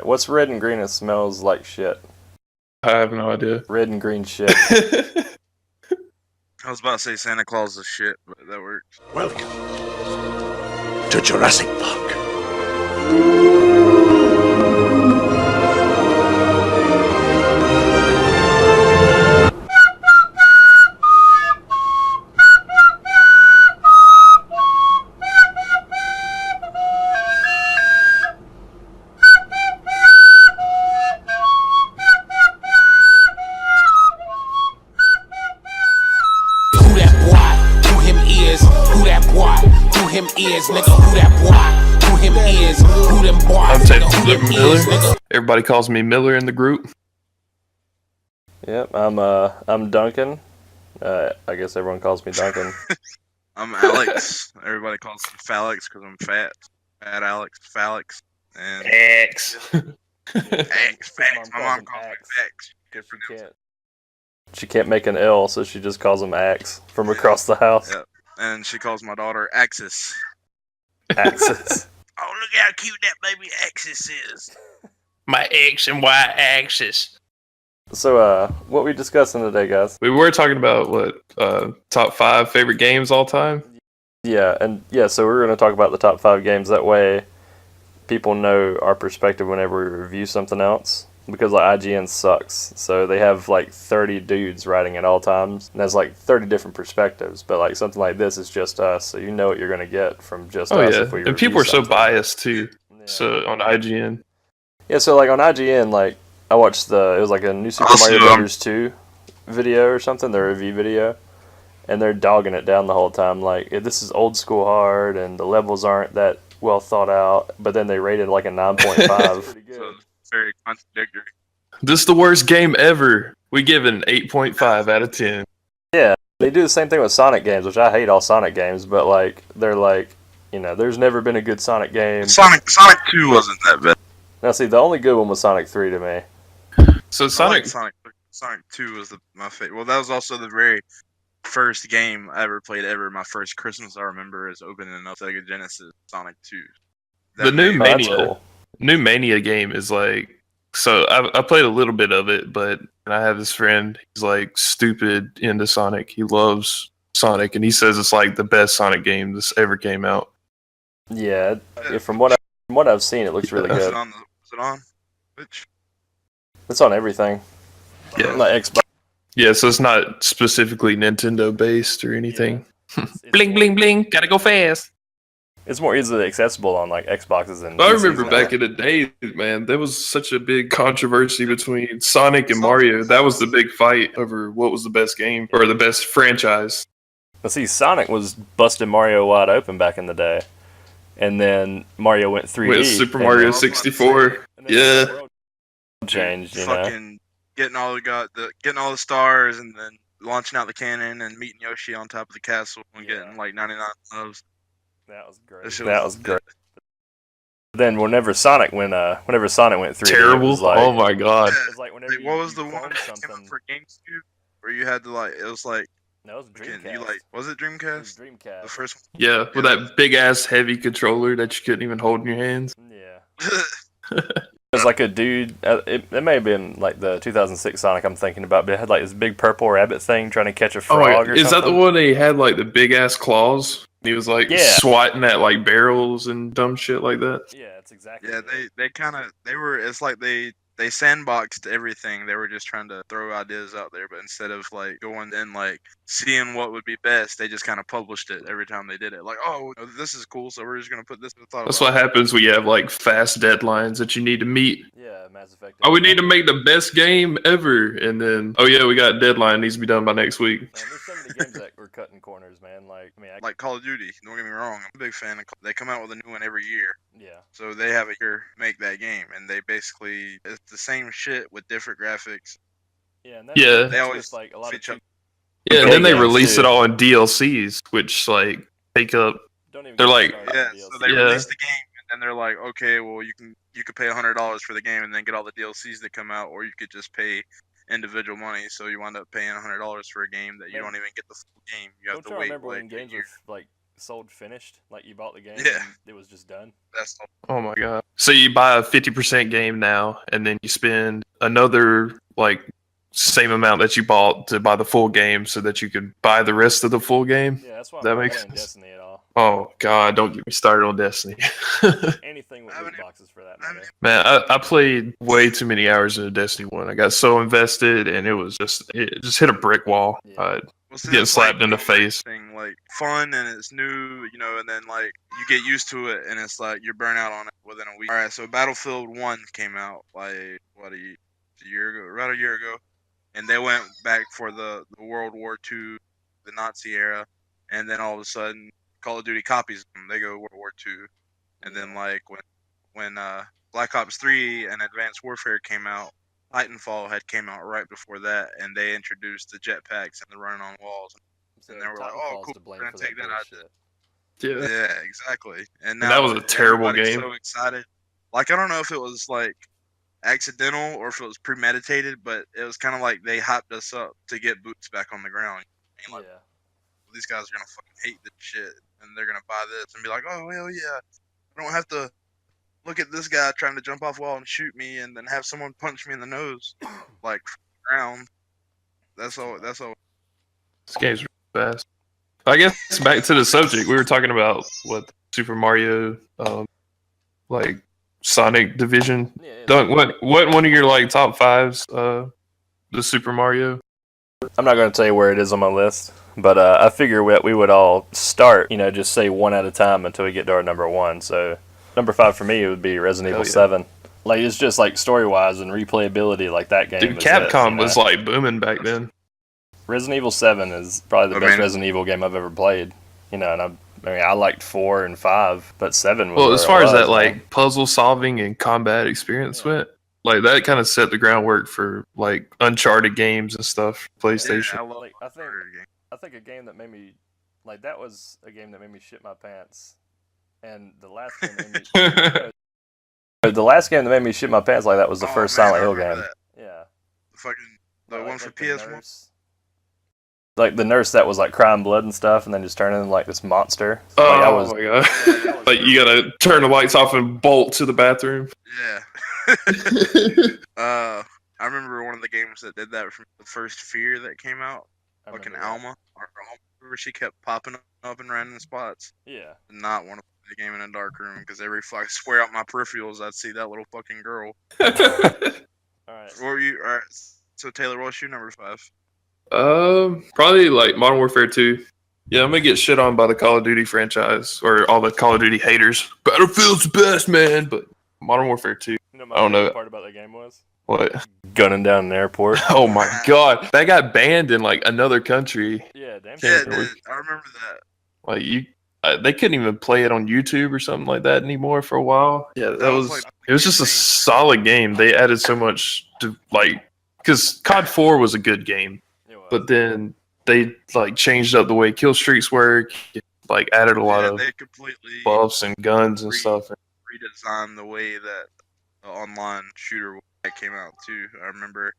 What's red and green and smells like shit? I have no idea. Red and green shit. I was about to say Santa Claus is shit, but that works. Welcome to Jurassic Park. I'm Taylor Miller. Everybody calls me Miller in the group. Yep, I'm Duncan. I guess everyone calls me Duncan. I'm Alex. Everybody calls me Phalix because I'm fat. Fat Alex, Phalix, and X. X, Fax. My mom calls me Fax. She can't make an L, so she just calls him Axe from across the house. Yep. And she calls my daughter Axis. Axis. Oh, look how cute that baby Axis is. My X and Y axis. So, what we discussing today, guys? We were talking about top 5 favorite games all time. Yeah, so we're going to talk about the top 5 games. That way, people know our perspective whenever we review something else. Because like IGN sucks, so they have like 30 dudes writing at all times, and there's like 30 different perspectives. But like something like this is just us, so you know what you're gonna get from just us. Yeah, if we and people are so something. biased too. Yeah. So on IGN. Yeah, so like on IGN, like I watched it was like a new Super Mario Brothers 2 video or something, the review video, and they're dogging it down the whole time. Like this is old school hard, and the levels aren't that well thought out. But then they rated like a 9.5. Pretty good. So very contradictory. This is the worst game ever. We give it an 8.5 out of 10. Yeah, they do the same thing with Sonic games, which I hate all Sonic games, but like they're like, there's never been a good Sonic game. Sonic 2 wasn't that bad. Now see, the only good one was Sonic 3 to me. So Sonic 2 was my favorite. Well, that was also the very first game I ever played ever. My first Christmas I remember is opening up Sega Genesis Sonic 2. The new Mania. Cool. New Mania game is like, so I played a little bit of it, but I have this friend, he's like stupid into Sonic. He loves Sonic, and he says it's like the best Sonic game that's ever came out. Yeah, from what I've seen, it looks really good. Is it on? Which? It's on everything. Yeah. Like Xbox. Yeah, so it's not specifically Nintendo based or anything. Yeah. Bling, bling, bling. Gotta go fast. It's more easily accessible on like Xboxes and I PCs remember now. back in the day, man, there was such a big controversy between Sonic and Mario. That was the big fight over what was the best game or the best franchise. But see, Sonic was busting Mario wide open back in the day. And then Mario went 3D. With Super Mario 64. Yeah. The world changed, Fucking getting all the stars and then launching out the cannon and meeting Yoshi on top of the castle and getting like 99 loves. That was great. That was great. Then whenever Sonic went 3D, Terrible. it was like, Oh my god. it was like whenever What was the you one cloned that came out for GameCube where you had to like? It was like No, it was Dreamcast. you like was it It was Dreamcast? Dreamcast. The first one. Yeah, with that big ass heavy controller that you couldn't even hold in your hands. Yeah. It was like a dude. It may have been like the 2006 Sonic I'm thinking about, but it had like this big purple rabbit thing trying to catch a frog or something. Is that the one that he had like the big ass claws? He was like swatting at like barrels and dumb shit like that. Yeah, that's exactly. Yeah, it. they were. It's like they sandboxed everything. They were just trying to throw ideas out there, but instead of like going and like seeing what would be best, they just kind of published it every time they did it. Like, oh, this is cool, so we're just gonna put this. That's what happens when you have like fast deadlines that you need to meet. Yeah, Mass Effect. Oh, we need to make the best game ever, and then oh yeah, we got a deadline, needs to be done by next week. Man, there's so many games that were cutting corners, man. Like Call of Duty. Don't get me wrong, I'm a big fan. They come out with a new one every year. Yeah. So they have a year to make that game, and they basically it's the same shit with different graphics. Yeah. And Yeah. They always just like a lot of feature- Yeah, and then they games, release too. it all in DLCs, which like take up. Don't even They're get like- started Yeah, on so DLC. they Yeah. release the game, and then they're like, okay, well you could pay $100 for the game, and then get all the DLCs that come out, or you could just pay individual money. So you wind up paying $100 for a game that you don't even get the full game. You have Don't to you wait remember like when a games year. were like sold finished. Like you bought the game Yeah. and it was just done. That's Oh my god! So you buy a 50% game now, and then you spend another like same amount that you bought to buy the full game, so that you could buy the rest of the full game. Yeah, that's why I'm That not makes playing sense. Destiny at all. Oh god! Don't get me started on Destiny. Anything with I loot mean, boxes for that I matter. mean, Man, I played way too many hours into Destiny 1. I got so invested, and it just hit a brick wall. Yeah. Well, see, Getting that's slapped in the the face. thing, like fun and it's new, and then like you get used to it and it's like you're burnt out on it within a week. All right, so Battlefield 1 came out like a year ago, about a year ago, and they went back for the World War II, the Nazi era, and then all of a sudden Call of Duty copies them. They go World War II, and then like when Black Ops 3 and Advanced Warfare came out. Titanfall had came out right before that, and they introduced the jetpacks and the running on walls. So And they were like, "Oh, Titanfall's cool, to blame we're gonna for that take that out." bullshit. Yeah. Yeah, exactly. And that now was a terrible everybody's game. So excited. Like I don't know if it was like accidental or if it was premeditated, but it was kind of like they hyped us up to get boots back on the ground. I mean, like, Yeah. these guys are gonna fucking hate this shit, and they're gonna buy this and be like, "Oh hell yeah, I don't have to." Look at this guy trying to jump off a wall and shoot me, and then have someone punch me in the nose, like from the ground. That's all. That's all. This game's really fast. I guess back to the subject. We were talking about what Super Mario, like Sonic Division. Yeah. Dunk, what one of your like top fives? The Super Mario. I'm not going to tell you where it is on my list, but I figure we would all start, just say one at a time until we get to our number one. So, number 5 for me, it would be Resident Evil yeah. 7. Like, it's just like story-wise and replayability, like that game. Dude, is Capcom it, was like booming back then. Resident Evil 7 is probably the I best mean- Resident Evil game I've ever played. And I liked 4 and 5, but 7 was Well, where as it far as was, that man. like puzzle solving and combat experience Yeah. went, like that kind of set the groundwork for like Uncharted games and stuff. PlayStation. Yeah, I love Like, I think Uncharted games. I think a game that made me like that was a game that made me shit my pants, and the last game that made me, the last game that made me shit my pants like that was the Oh, first man, I Silent Hill remember game. that. Yeah, The one like for the PS1. nurse. Like the nurse that was like crying blood and stuff, and then just turning into like this monster. Oh Like, I was, my god! Like you gotta turn the lights off and bolt to the bathroom. Yeah. I remember one of the games that did that from the first Fear that came out. I Fucking remember that. Alma, where she kept popping up in random spots. Yeah, Did not want to play the game in a dark room because I swear out my peripherals I'd see that little fucking girl. all right. What were you? All right. So Taylor, what's your number 5? Probably like Modern Warfare 2. Yeah, I'm gonna get shit on by the Call of Duty franchise or all the Call of Duty haters. Battlefield's the best, man, but Modern Warfare 2. You know my I don't know. favorite part about that game was What? gunning down an airport. Oh my god, that got banned in like another country. Yeah, damn. Yeah, sure. dude, I remember that. Like they couldn't even play it on YouTube or something like that anymore for a while. Yeah, that was. like It was just a solid game. They added so much to like, because COD 4 was a good game, It was. but then they like changed up the way kill streaks work. Like added a lot of they completely buffs and guns and stuff. redesigned the way that the online shooter that came out too. I remember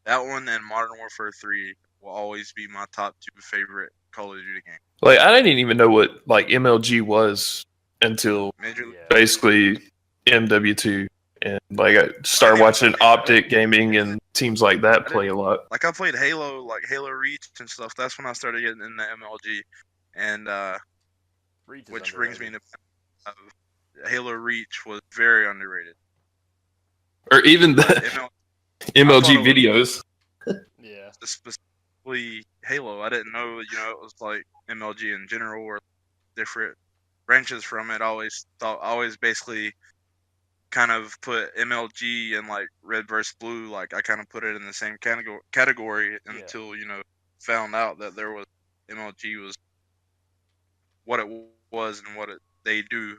that one and Modern Warfare 3 will always be my top 2 favorite Call of Duty games. Like I didn't even know what like MLG was until Major League. Yeah. basically MW2, and like I started watching Optic Gaming and teams like that play a lot. Like I played Halo, like Halo Reach and stuff. That's when I started getting into MLG, and Reach is which brings me underrated. to Halo Reach was very underrated. Or even the ML, MLG it was- videos. Yeah. specifically Halo. I didn't know, it was like MLG in general or different branches from it. I always basically kind of put MLG and like Red vs Blue. Like I kind of put it in the same category until found out that there was MLG was what it was and what they do.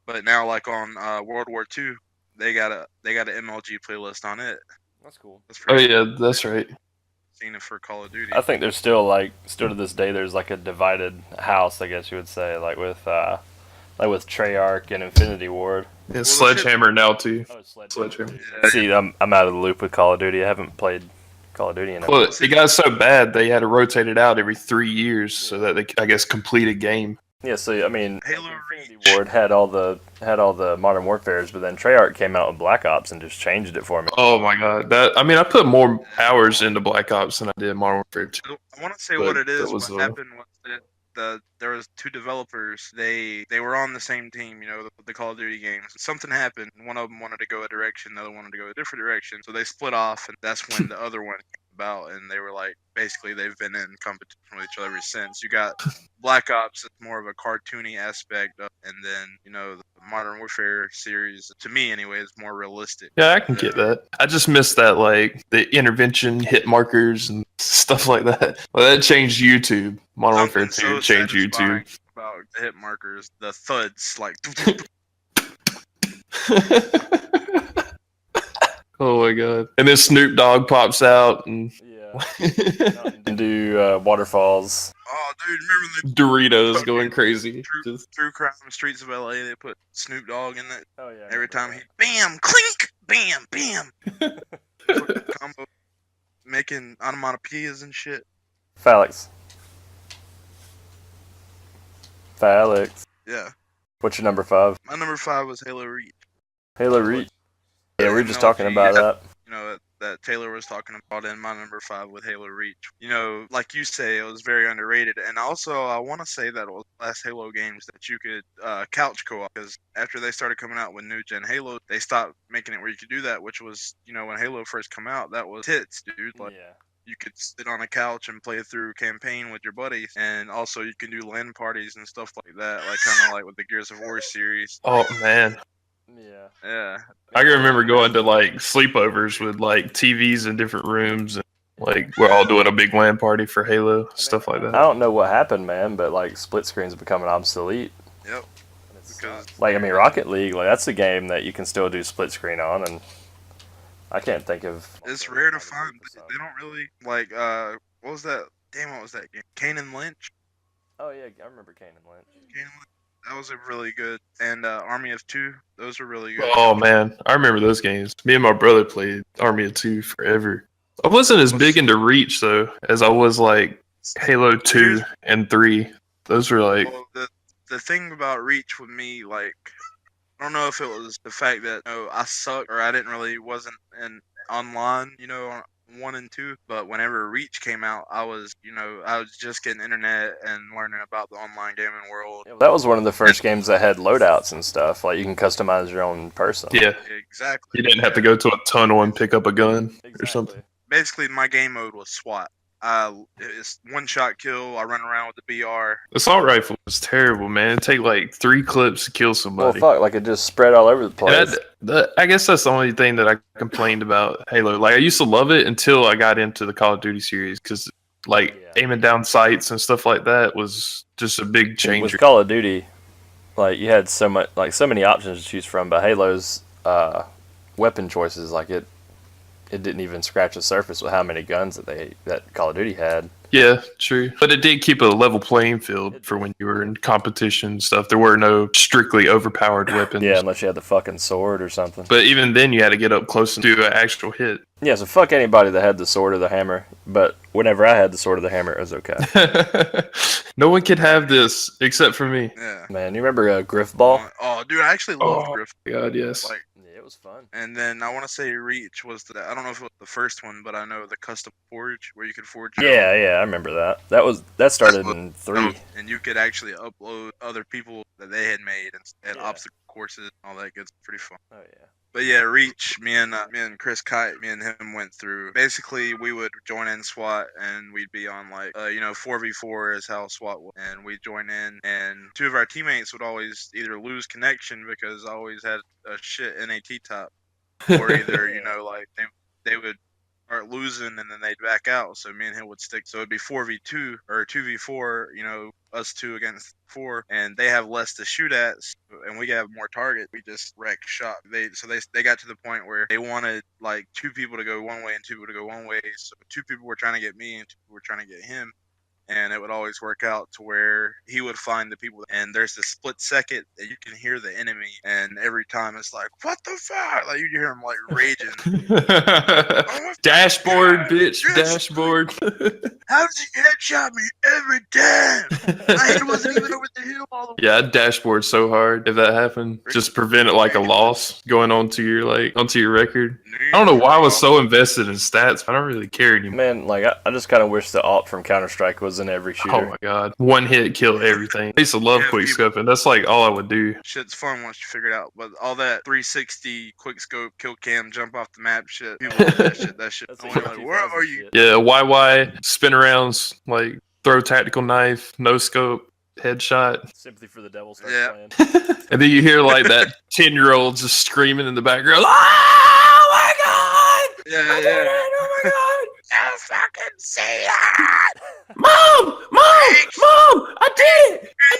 But now, like on World War II, they got an MLG playlist on it. That's cool. That's Oh pretty yeah, that's right. seen it for Call of Duty. I think there's still to this day there's like a divided house, I guess you would say, like with Treyarch and Infinity Ward. Yeah, Sledgehammer now too. Oh, it's Sledgehammer. Yeah. See, I'm out of the loop with Call of Duty. I haven't played Call of Duty. And Well, it got so bad they had to rotate it out every 3 years so that they, I guess, complete a game. yeah, so I mean, Halo Infinity Reach. Ward had all the Modern Warfares, but then Treyarch came out with Black Ops and just changed it for me. Oh my god, I put more hours into Black Ops than I did Modern Warfare 2. I want to say But what it is. that was, What happened was that there was two developers. They were on the same team, the Call of Duty games. Something happened. One of them wanted to go a direction, the other wanted to go a different direction. So they split off, and that's when the other one came about. And they were like, basically, they've been in competition with each other ever since. You got Black Ops, it's more of a cartoony aspect, and then the Modern Warfare series, to me anyway, is more realistic. Yeah, I can get that. I just missed that, like, the intervention, hit markers, and stuff like that. Well, that changed YouTube. Modern Warfare 2 Something so changed satisfying YouTube. about the hit markers, the thuds, like. Oh my god. And then Snoop Dogg pops out and Yeah. And do waterfalls. Oh, dude, remember Doritos going crazy. the True Crime Streets of LA? They put Snoop Dogg in it. Oh yeah. Every time he bam, clink, bam, bam. Combo, making onomatopoeias and shit. Phalix. Yeah. What's your number 5? My number 5 was Halo Reach. Halo Reach. Yeah, we were I just know talking if about that. That Taylor was talking about in my number 5 with Halo Reach. Like you say, it was very underrated. And also, I want to say that it was the last Halo games that you could couch co-op, because after they started coming out with new gen Halo, they stopped making it where you could do that, which was, when Halo first come out, that was hits, dude. Like, Yeah. you could sit on a couch and play through campaign with your buddies, and also you can do LAN parties and stuff like that, like kind of like with the Gears of War series. oh man. Yeah. Yeah, I can remember going to like sleepovers with like TVs in different rooms and like we're all doing a big LAN party for Halo, stuff like I that. don't know what happened, man, but like split screen's becoming obsolete. yep. It's, Because like I mean, Rocket League, like that's a game that you can still do split screen on, and I can't think of. it's rare to find. They don't really like. What was that? Damn, what was that game? Kane and Lynch. Oh yeah, I remember Kane and Lynch. Kane and Lynch. That was a really good. And Army of Two. Those were really good. Oh man, I remember those games. Me and my brother played Army of Two forever. I wasn't as big into Reach though as I was like Halo 2 and 3. Those were like Well, the thing about Reach with me, like, I don't know if it was the fact that I sucked or I wasn't in online, 1 and 2. But whenever Reach came out, I was just getting internet and learning about the online gaming world. Yeah, that was one of the first games that had loadouts and stuff. Like you can customize your own person. yeah. Exactly. You didn't have to go to a tunnel and pick up a gun or something. Exactly. Basically, my game mode was SWAT. It's one shot kill. I run around with the BR. Assault rifle was terrible, man. It'd take like 3 clips to kill Well, somebody. fuck, like it just spread all over the place. And I guess that's the only thing that I complained about Halo. Like I used to love it until I got into the Call of Duty series because like Yeah. aiming down sights and stuff like that was just a big changer. With Call of Duty, like you had so many options to choose from, but Halo's weapon choices, like it didn't even scratch the surface with how many guns that Call of Duty had. Yeah, true. But it did keep a level playing field for when you were in competition and stuff. There were no strictly overpowered weapons. Yeah, unless you had the fucking sword or something. But even then, you had to get up close and do an actual hit. Yeah, so fuck anybody that had the sword or the hammer. But whenever I had the sword or the hammer, it was okay. No one could have this except for me. Yeah. Man, you remember Griff Ball? Oh, dude, I actually love Oh, Griff. God, yes. Like, Yeah, it was fun. and then I want to say Reach was I don't know if it was the first one, but I know the custom forge where you could forge. your own. Yeah, I remember that. That started in 3. And you could actually upload other people that they had made and Yeah. obstacle courses, all that good. Pretty fun. Oh yeah. But yeah, Reach. Me and Chris Kite, me and him went through. Basically, we would join in SWAT, and we'd be on like 4v4 is how SWAT was, and we'd join in, and 2 of our teammates would always either lose connection because I always had a shit NAT top, or either like they would start losing and then they'd back out. So me and him would stick. So it'd be 4v2 or 2v4. Us 2 against 4, and they have less to shoot at, and we have more target. We just wreck shot. They got to the point where they wanted like 2 people to go one way and 2 people to go one way. So 2 people were trying to get me and 2 people were trying to get him. and it would always work out to where he would find the people, and there's this split second that you can hear the enemy, and every time it's like, what the fuck? Like you hear him like raging. Dashboard, bitch. Yes. Dashboard. How does he headshot me every time? My head wasn't even over the hill all the way. Yeah, I'd dashboard so hard if that happened. Just prevent it like a loss going onto your record. I don't know why I was so invested in stats. I don't really care anymore. Man, like I just kind of wish the alt from Counter Strike was in every shooter. Oh my god, one hit kill everything. I used to love Yeah, quick people- scoping. That's like all I would do. Shit's fun once you figure it out, but all that 360 quick scope, kill cam, jump off the map shit, people love that shit. That shit. That's I'm like like, where 2000 are you? shit. Yeah, YY spin arounds, like throw tactical knife, no scope, headshot. Sympathy for the Devil starts Yeah. playing. And then you hear like that 10-year-old just screaming in the background. Oh my god! Yeah, I did yeah. it! Oh my god! I fucking see it. Mom! Mom! I did it! I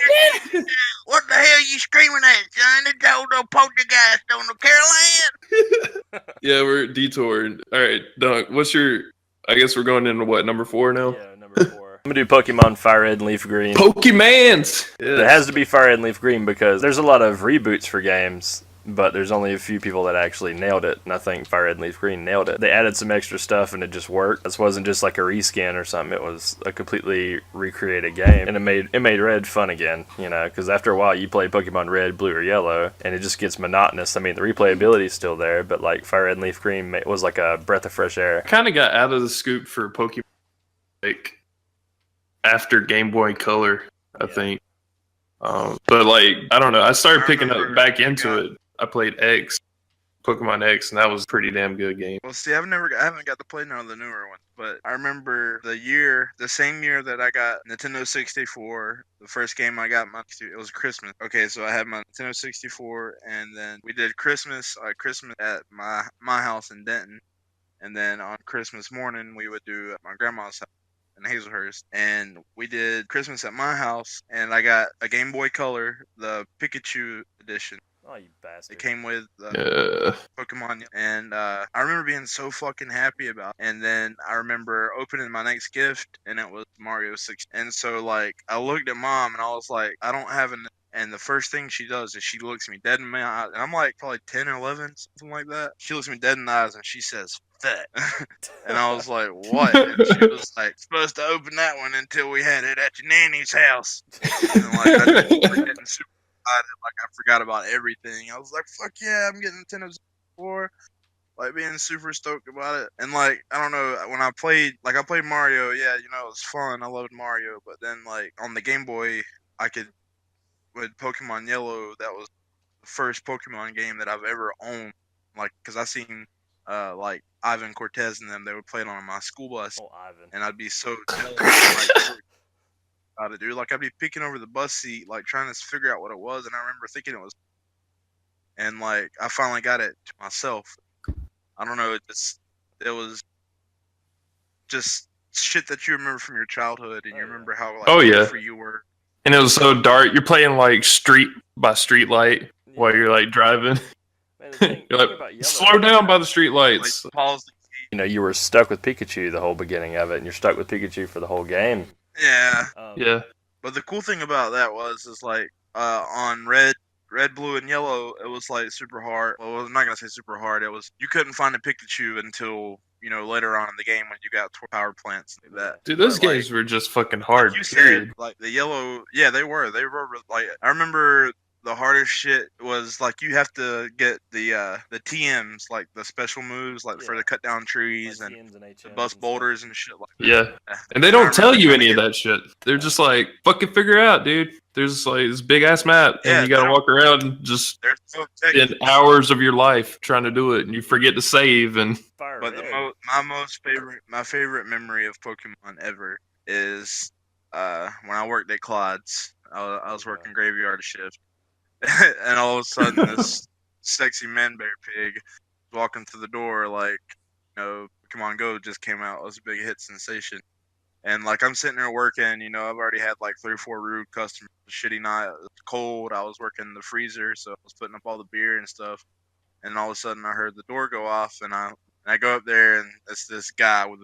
did it! What the hell you screaming at, son? It's old poltergeist on the Caroline. Yeah, we're detoured. All right, Dunk, what's your... I guess we're going into what, number 4 now? Yeah, number 4. I'm gonna do Pokemon Fire Red and Leaf Green. Pokemans! It has to be Fire Red and Leaf Green because there's a lot of reboots for games, but there's only a few people that actually nailed it, and I think Fire Red and Leaf Green nailed it. They added some extra stuff and it just worked. This wasn't just like a reskin or something, it was a completely recreated game, and it made Red fun again, you know, because after a while you play Pokemon Red, Blue, or Yellow, and it just gets monotonous. I mean, the replayability is still there, but like Fire Red and Leaf Green was like a breath of fresh air. I kind of got out of the scoop for Pokemon like after Game Boy Color, I think. But like I don't know, I started picking up back into it. I played X, Pokemon X, and that was a pretty damn good game. Well, see, I haven't got to play none of the newer ones, but I remember the same year that I got Nintendo 64. The first game I got, it was Christmas. Okay, so I had my Nintendo 64, and then we did Christmas at my house in Denton, and then on Christmas morning we would do at my grandma's house in Hazelhurst, and we did Christmas at my house, and I got a Game Boy Color, the Pikachu edition. Oh, you bastard. It came with Pokemon, and I remember being so fucking happy about it. And then I remember opening my next gift, and it was Mario 6. And so, like, I looked at Mom, and I was like, I don't have an... And the first thing she does is she looks me dead in my eyes, and I'm like probably 10 or 11, something like that. She looks me dead in the eyes, and she says, "Fat." And I was like, what? And she was like, supposed to open that one until we had it at your nanny's house. And like, I just started getting super excited, like I forgot about everything. I was like, fuck yeah, I'm getting Nintendo 64. Like being super stoked about it. And like, I don't know, when I played Mario, yeah, you know, it was fun. I loved Mario, but then like on the Game Boy, with Pokemon Yellow, that was the first Pokemon game that I've ever owned. Like, cause I seen like Ivan Cortez and them, they would play it on my school bus, Oh, Ivan. and I'd be so jealous. Like, about it, dude. Like I'd be peeking over the bus seat, like trying to figure out what it was, and I remember thinking it was. And like I finally got it to myself. I don't know. It was just shit that you remember from your childhood, and Oh, you yeah. remember how like Oh, yeah. carefree you were. And it was so dark. You're playing like street by street light while you're like driving. Man, the thing You're like, about Yellow- slow down by the street Like lights. pause the You know, you were stuck with Pikachu the whole beginning of it, and you're stuck with Pikachu for the whole game. Yeah, Yeah. but the cool thing about that is like on red, blue, and yellow, it was like super hard. Well, I'm not gonna say super hard. It was you couldn't find a Pikachu until later on in the game when you got power plants like that. Dude, those But, like, games were just fucking hard. you Period. said, like the yellow, yeah, they were like I remember the hardest shit was like you have to get the TMs, like the special moves, like for Yeah. the cut down trees Like and TMs and HMs the and bus stuff. boulders and shit like Yeah. that. And they I don't remember tell you trying to any of get- that shit. They're just like, fucking figure it out, dude. There's like this big ass map, Yeah, and you gotta they walk around and just They're so spend technical. hours of your life trying to do it, and you forget to save. And Fire But Red. my favorite memory of Pokemon ever is when I worked at Clyde's. I was working graveyard shift, and all of a sudden this sexy man bear pig walking through the door like, Pokemon Go just came out. It was a big hit sensation. And like I'm sitting there working, I've already had like 3 or 4 rude customers. Shitty night, it was cold. I was working in the freezer, so I was putting up all the beer and stuff. And all of a sudden, I heard the door go off, and I go up there, and it's this guy with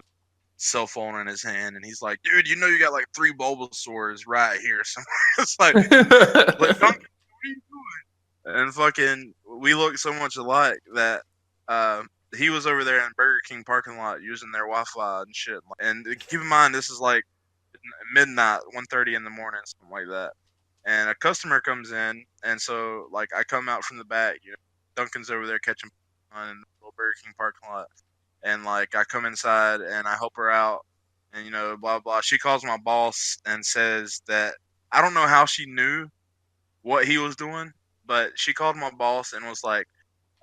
cell phone in his hand, and he's like, "Dude, you know you got like 3 Bulbasaurs right here somewhere." It's like, Duncan, what are you doing? And fucking, we look so much alike that he was over there in Burger King parking lot using their Wi-Fi and shit. And keep in mind, this is like midnight, 1:30 in the morning, something like that. And a customer comes in, and so like I come out from the back. Duncan's over there catching on in the little Burger King parking lot, and like I come inside and I help her out, and blah blah. She calls my boss and says that I don't know how she knew what he was doing, but she called my boss and was like,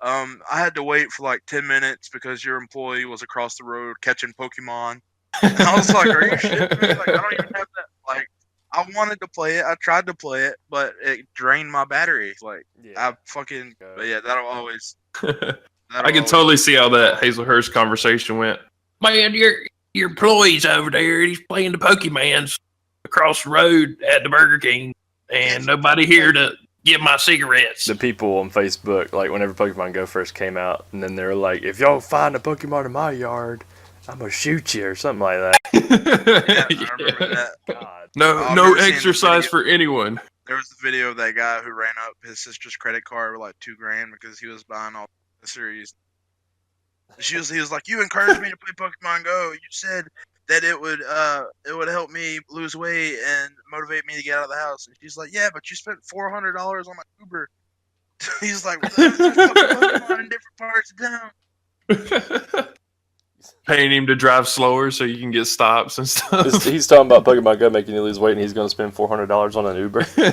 I had to wait for like 10 minutes because your employee was across the road catching Pokemon. And I was like, are you shitting me? Like, I don't even have that. Like, I wanted to play it. I tried to play it, but it drained my battery. Like, Yeah. But yeah, that'll always. I can totally see how that Hazelhurst conversation went. Man, your employee's over there. He's playing the Pokemons across the road at the Burger King, and nobody here to get my cigarettes. The people on Facebook, like whenever Pokemon Go first came out, and then they're like, "If y'all find a Pokemon in my yard, I'm gonna shoot you," or something like that. Yeah, I remember that. God. No exercise for anyone. There was a video of that guy who ran up his sister's credit card with like $2,000 because he was buying all the series. He was like, "You encouraged me to play Pokemon Go. You said that it would help me lose weight and motivate me to get out of the house." And she's like, "Yeah, but you spent $400 on my Uber." He's like, "There's Pokemon in different parts of town." Paying him to drive slower so you can get stops and stuff. He's talking about Pokemon Go making you lose weight, and he's going to spend $400 on an Uber. Yeah,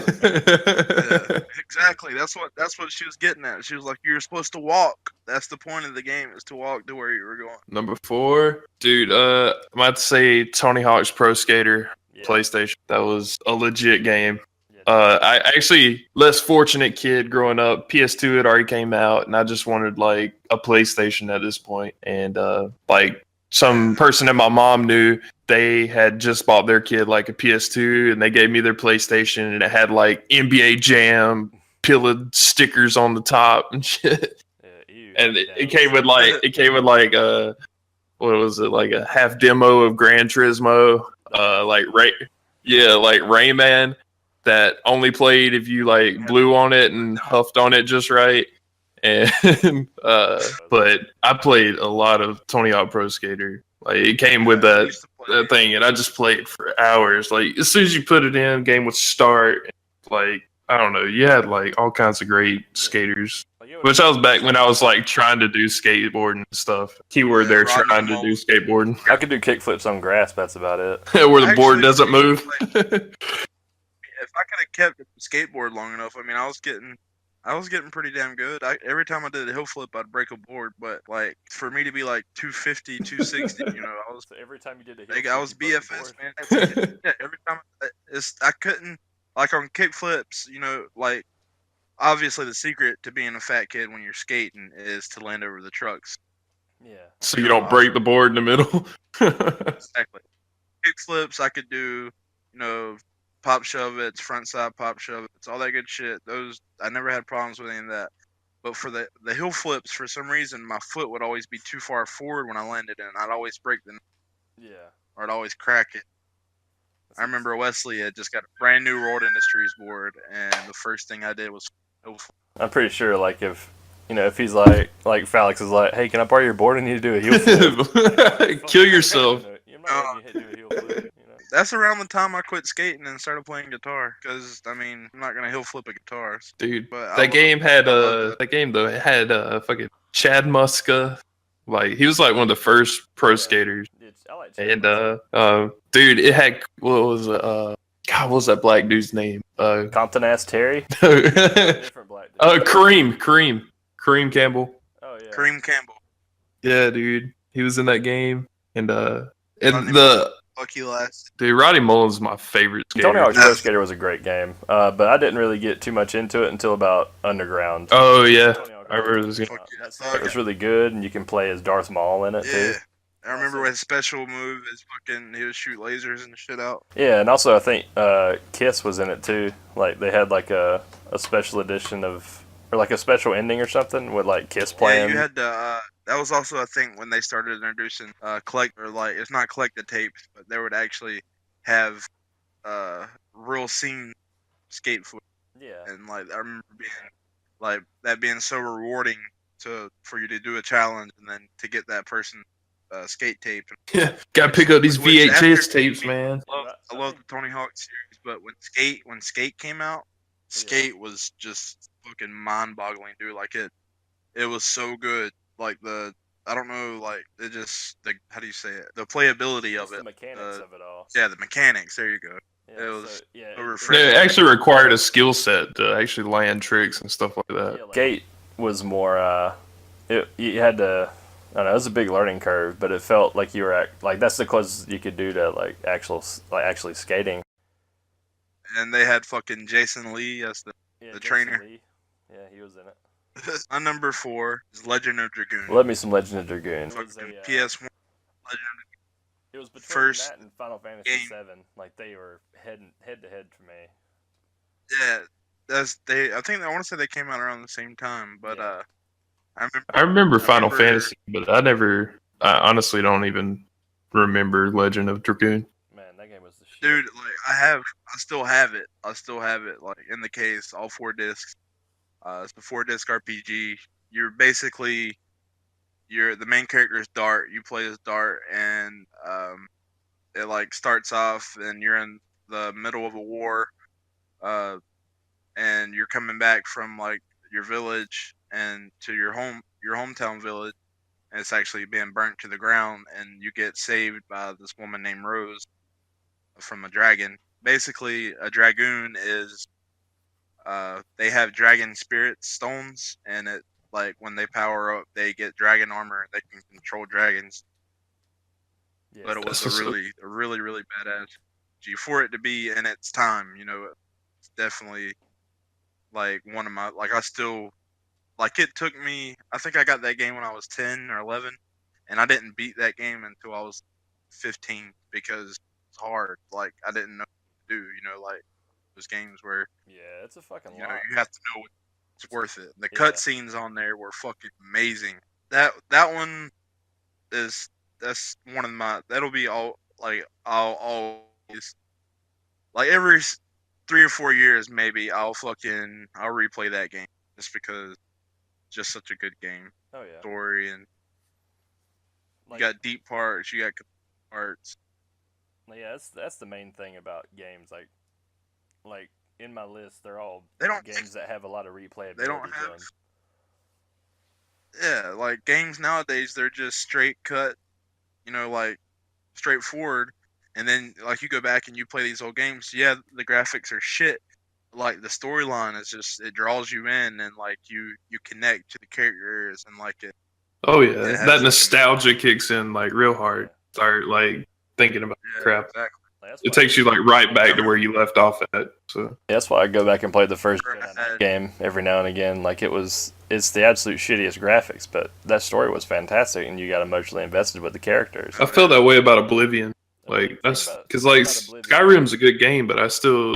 exactly. That's what she was getting at. She was like, "You're supposed to walk. That's the point of the game, is to walk to where you were going." Number 4, dude. I might say Tony Hawk's Pro Skater PlayStation. That was a legit game. I actually, less fortunate kid growing up. PS2 had already came out, and I just wanted like a PlayStation at this point. And like some person that my mom knew, they had just bought their kid like a PS2, and they gave me their PlayStation, and it had like NBA Jam pilled stickers on the top and shit. And it came with like what was it, like a half demo of Gran Turismo, like Rayman. That only played if you like blew on it and huffed on it just right. And but I played a lot of Tony Hawk Pro Skater. Like it came with that thing, and I just played for hours. Like as soon as you put it in, game would start. Like I don't know, you had like all kinds of great skaters. Which I was back when I was like trying to do skateboarding and stuff. Keyword there, trying to do skateboarding. I could do kickflips on grass. That's about it. Where the board doesn't move. If I could have kept the skateboard long enough, I mean, I was getting pretty damn good. Every time I did a hill flip, I'd break a board. But like for me to be like 250, 260, I was. So every time you did a hill flip, flip, I was BFS, man. Yeah, every time I couldn't, like on kick flips, like obviously the secret to being a fat kid when you're skating is to land over the trucks. Yeah. So you don't break the board in the middle. Exactly. Kick flips, I could do, pop shove it's, front side pop shove it's, all that good shit. Those I never had problems with any of that. But for the hill flips, for some reason, my foot would always be too far forward when I landed, and I'd always break or I'd always crack it. I remember Wesley had just got a brand new World Industries board, and the first thing I did was hill flip. I'm pretty sure, like if he's like Felix is like, "Hey, can I borrow your board? I need to do a heel flip." Kill yourself. You're not letting you do a heel flip. That's around the time I quit skating and started playing guitar. Because I mean, I'm not gonna hill flip a guitar, dude. But that game had fucking Chad Muska. Like he was like one of the first pro skaters. I like and dude, it had what was that black dude's name? Compton ass Terry. Different black dude. Kareem Campbell. Oh yeah. Kareem Campbell. Yeah, dude, he was in that game, and Lucky last. Dude, Roddy Mullen's my favorite skater. Tony Hawk's Pro Skater was a great game, but I didn't really get too much into it until about Underground. Oh yeah, I remember this game. It was really good, and you can play as Darth Maul in it too. I remember his special move is he would shoot lasers and shit out. Yeah, and also I think Kiss was in it too. Like they had like a special edition or like a special ending or something with like Kiss playing. Yeah, you had to That was also, I think, when they started introducing collect, or like, it's not collected tapes, but they would actually have real scene skate footage, Yeah. and like I remember being like that being so rewarding for you to do a challenge and then to get that person skate tape. Yeah, gotta pick up these Which after- VHS tapes, man. I love the Tony Hawk series, but when Skate came out, Skate was just fucking mind-boggling, dude. Like it was so good. Like I don't know, like it just how do you say it? The playability Just of it. the mechanics of it all. Yeah, the mechanics. There you go. Yeah, It was so, yeah, so it- refreshing. It actually required a skill set to actually land tricks and stuff like that. Yeah, like, Skate was more. You had to. I don't know. It was a big learning curve, but it felt like you were like that's the closest you could do to like actually skating. And they had fucking Jason Lee as the Yeah, Jason trainer. Lee. Yeah, he was in it. My number 4 is Legend of Dragoon. Love me some Legend of Dragoon. It was, Fucking a, PS1 Legend of it was between first that and Final Fantasy game. VII. Like they were head to head for me. Yeah, I think I want to say they came out around the same time, but Yeah. I remember Final Fantasy, but I honestly don't even remember Legend of Dragoon. Man, that game was the shit. Dude, like I still have it. Like in the case, all 4 discs. It's the 4-disc RPG. The main character is Dart. You play as Dart, and it like starts off, and you're in the middle of a war, and you're coming back from like your village and to your hometown village, and it's actually being burnt to the ground, and you get saved by this woman named Rose from a dragon. Basically, a dragoon is they have dragon spirit stones, and it like when they power up, they get dragon armor. They can control dragons. Yeah, But it was That's a really badass G for it to be in its time. You know, it's definitely like one of my I still like it took me. I think I got that game when I was 10 or 11, and I didn't beat that game until I was 15 because it's hard. Like I didn't know what to do. You know, like those games where yeah, it's a fucking you know lot. you have to know it's worth it. The Yeah. cutscenes on there were fucking amazing. That one that's one of my that'll be all like I'll always like every 3 or 4 years maybe I'll replay that game just because it's just such a good game. Oh yeah. Story, and Like, you got deep parts, you got parts. yeah, that's the main thing about games. Like in my list, they're all They don't games that have a lot of replayability. They don't to have them. Yeah, like games nowadays they're just straight cut, you know, like straightforward, and then like you go back and you play these old games, yeah, the graphics are shit. Like the storyline is just it draws you in, and like you connect to the characters, and like it Oh yeah, It has that a- nostalgia kicks in like real hard. Start like thinking about yeah, crap. exactly. Like, that's It why- takes you like right back to where you left off at. So Yeah, that's why I go back and play the first Right. Jedi Knight game every now and again. Like it's the absolute shittiest graphics, but that story was fantastic, and you got emotionally invested with the characters. I feel that way about Oblivion. Like Think that's about- because think like about Oblivion. Skyrim's a good game, but I still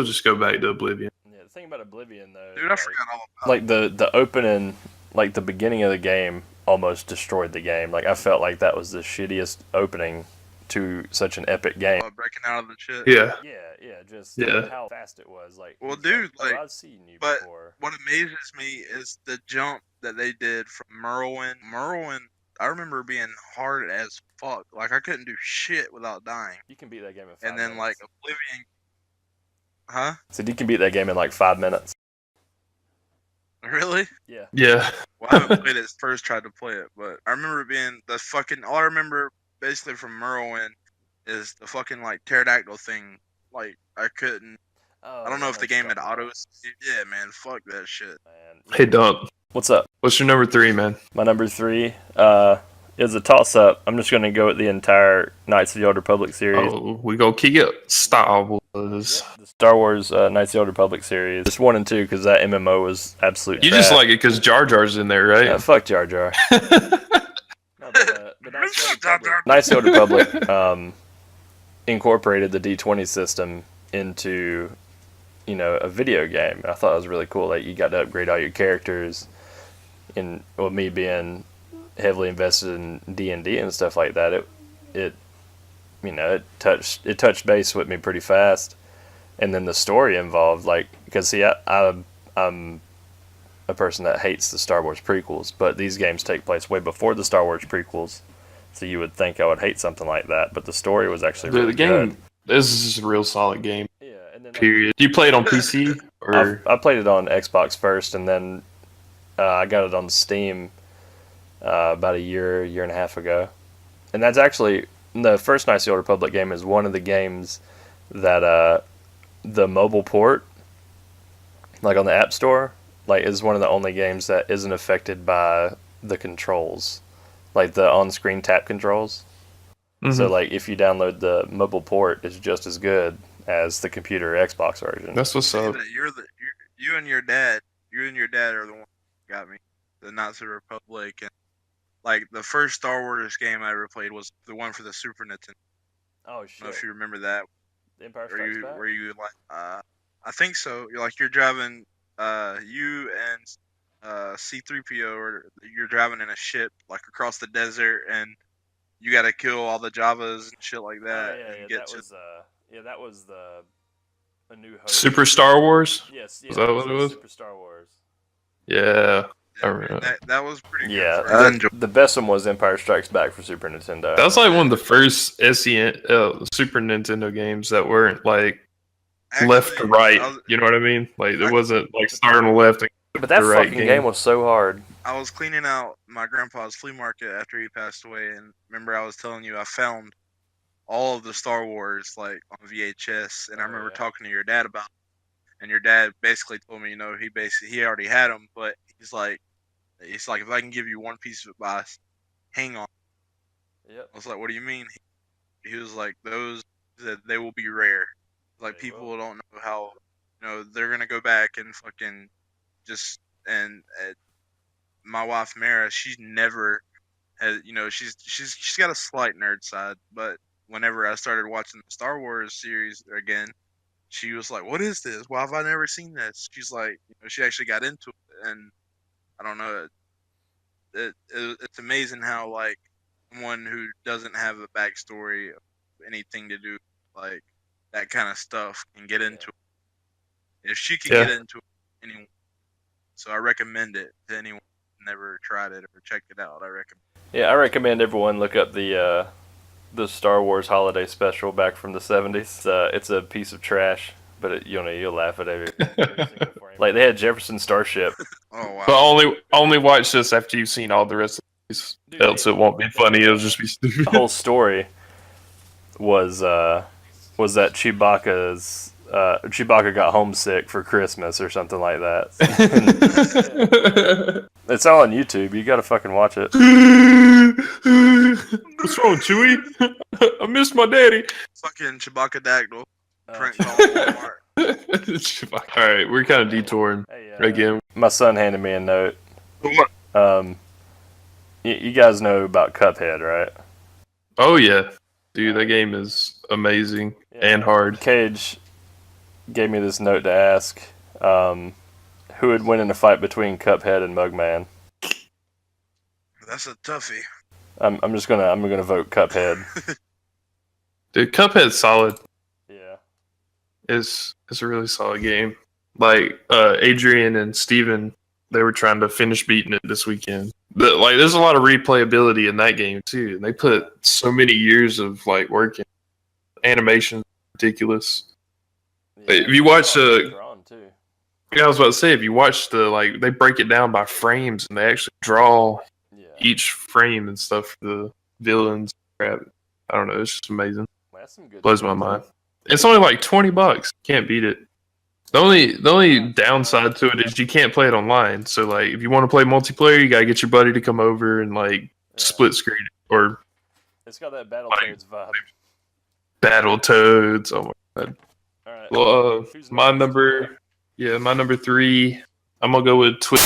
just go back to Oblivion. Yeah, the thing about Oblivion though, Dude, I like, forgot all about like the opening, like the beginning of the game almost destroyed the game. Like I felt like that was the shittiest opening to such an epic game. breaking out of the shit. Yeah, Yeah, just Yeah. how fast it was. Like, Well, it's dude, oh, like, I've seen you but- before. What amazes me is the jump that they did from Merwin. Merwin, I remember being hard as fuck. Like I couldn't do shit without dying. You can beat that game in 5 And then like minutes. Oblivion, huh? So you can beat that game in like 5 minutes. Really? Yeah. yeah. Well, I haven't played it first. Tried to play it, but I remember it being the fucking. All I remember basically from Merwin is the fucking like pterodactyl thing. Like I couldn't. Oh, I don't know if the game had auto. autos. Yeah, man. Fuck that shit. Hey Dump, What's up? what's your number 3, man? My number 3 is a toss-up. I'm just going to go with the entire Knights of the Old Republic series. Oh, we go kick it. Star Wars. The Star Wars Knights of the Old Republic series. Just 1 and 2 because that MMO was absolute You trash. just like it because Jar Jar's in there, right? Fuck Jar Jar. No, but Knights of the Old Republic incorporated the D20 system into, you know, a video game. And I thought it was really cool. Like you got to upgrade all your characters. And well, me being heavily invested in D&D and stuff like that, it it touched base with me pretty fast. And then the story involved, like, because see, I'm a person that hates the Star Wars prequels, but these games take place way before the Star Wars prequels, so you would think I would hate something like that. But the story was actually really The game, good. this is just a real solid game. Yeah, and then Period. Do you play it on PC or? I played it on Xbox first, and then I got it on Steam about a year and a half ago. And that's actually the first Knights of the Old Republic game is one of the games that the mobile port, like on the App Store, like is one of the only games that isn't affected by the controls, like the on-screen tap controls. Mhm. So like if you download the mobile port, it's just as good as the computer Xbox version. That's what's up. You and your dad are the one who got me the Knights of the Republic, and like the first Star Wars game I ever played was the one for the Super Nintendo. Oh I don't know shit! if you remember that. Empire Where Strikes you Back? where you like I think so. You're driving you and C3PO, or you're driving in a ship like across the desert, and you got to kill all the Javas and shit like that, and get to. That was the A New Hope. Super Star Wars. Yes, Was that what it was? Super Star Wars. Yeah, I Yeah, remember that. that was pretty Yeah, good. I enjoyed. the best one was Empire Strikes Back for Super Nintendo. That was like one of the first Super Nintendo games that weren't like left to Actually, right. I was, You know what I mean? Like it wasn't like starting on the left and But that the right fucking game was so hard. I was cleaning out my grandpa's flea market after he passed away, and remember I was telling you I found all of the Star Wars like on VHS, and I Oh, remember yeah. talking to your dad about it, and your dad basically told me, he already had them, but he's like, if I can give you one piece of advice, hang on. Yep. I was like, what do you mean? He was like, that they will be rare. Like They people will. don't know how, they're gonna go back and fucking just and my wife Mara, she's never has, she's got a slight nerd side, but whenever I started watching the Star Wars series again, she was like, "What is this? Why have I never seen this?" She's like, she actually got into it, and I don't know, it's amazing how like someone who doesn't have a backstory of anything to do like that kind of stuff can get into it. If she can Yeah. get into it, anyone. So I recommend it to anyone who's never tried it or checked it out. I recommend. Yeah, I recommend everyone look up the Star Wars Holiday Special back from the 70s. It's a piece of trash, but you'll laugh at every single frame. Like they had Jefferson Starship. Oh wow! But only watch this after you've seen all the rest of these. Dude, Else it won't be funny. It'll just be stupid. The whole story was that Chewbacca got homesick for Christmas or something like that. It's all on YouTube. You gotta fucking watch it. What's wrong, Chewie? I miss my daddy. Fucking Chewbacca Dagdle. Prank Uh, call Walmart. All right, we're kind of detouring Hey, again. my son handed me a note. What? You guys know about Cuphead, right? Oh yeah, dude, that game is amazing and hard. Cage gave me this note to ask who would win in a fight between Cuphead and Mugman. That's a toughie. I'm gonna vote Cuphead. Dude, Cuphead's solid. Yeah. It's a really solid game. Like Adrian and Steven, they were trying to finish beating it this weekend. But like, there's a lot of replayability in that game too, and they put so many years of like work in. Animation, ridiculous. If you watch drawn too. Yeah, I was about to say, if you watch they break it down by frames, and they actually draw Yeah. each frame and stuff for the villains. Crap, I don't know. It's just amazing. Well, that's some good Blows my mind. It's only like $20. Can't beat it. The only downside to it is you can't play it online. So like, if you want to play multiplayer, you gotta get your buddy to come over and like split screen it, or It's got that Battletoads vibe. Battletoads. Oh my god. All right. Well, Who's my next? number 3. I'm gonna go with Twitch.